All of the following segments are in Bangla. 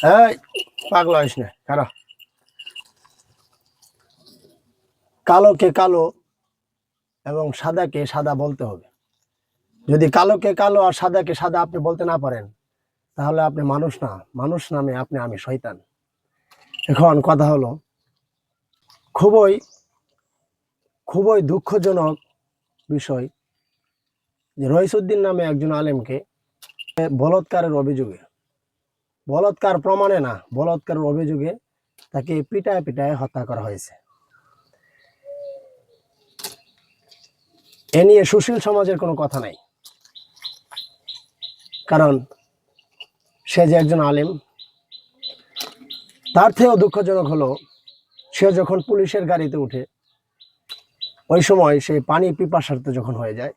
এই পাগলা হইস না, কারো কালোকে কালো এবং সাদাকে সাদা বলতে হবে। যদি কালোকে কালো আর সাদাকে সাদা আপনি বলতে না পারেন, তাহলে আপনি মানুষ না, মানুষ নামে আমি শয়তান। এখন কথা হলো, খুবই খুবই দুঃখজনক বিষয় যে রইসুদ্দিন নামে একজন আলেমকে বলৎকারের অভিযোগে, বলৎকার প্রমাণে না, বলৎকারের অভিযোগে তাকে পিটায় পিটায় হত্যা করা হয়েছে। এ নিয়ে সুশীল সমাজের কোনো কথা নাই, কারণ সে যে একজন আলেম। তার থেকেও দুঃখজনক হলো, সে যখন পুলিশের গাড়িতে উঠে, ওই সময় সে পানি পিপাসার্থ যখন হয়ে যায়,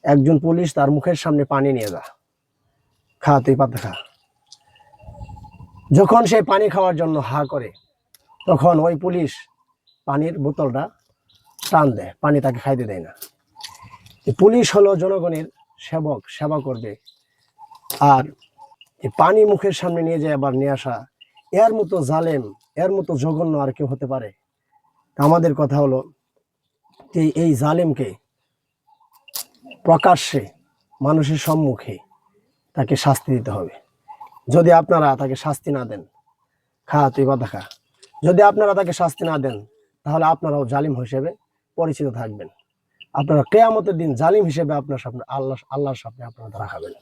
একজন পুলিশ তার মুখের সামনে পানি নিয়ে যা, খা তুই পাতা খা। যখন সে পানি খাওয়ার জন্য হা করে, তখন ওই পুলিশ পানির বোতলটা টান দেয়, পানি তাকে খাইতে দেয় না। পুলিশ হলো জনগণের সেবক, সেবা করবে, আর পানি মুখের সামনে নিয়ে যায় আবার নিয়ে আসা, এর মতো জালেম, এর মতো জঘন্য আর কেউ হতে পারে? আমাদের কথা হলো যে এই জালেমকে প্রকাশ্যে মানুষের সম্মুখে তাকে শাস্তি দিতে হবে। যদি আপনারা তাকে শাস্তি না দেন, খা তুই বাধা খা, যদি আপনারা তাকে শাস্তি না দেন, তাহলে আপনারাও জালিম হিসেবে পরিচিত থাকবেন। আপনারা কিয়ামতের দিন জালিম হিসেবে আপনার সামনে আল্লাহর সামনে আপনারা ধরা খাবেন।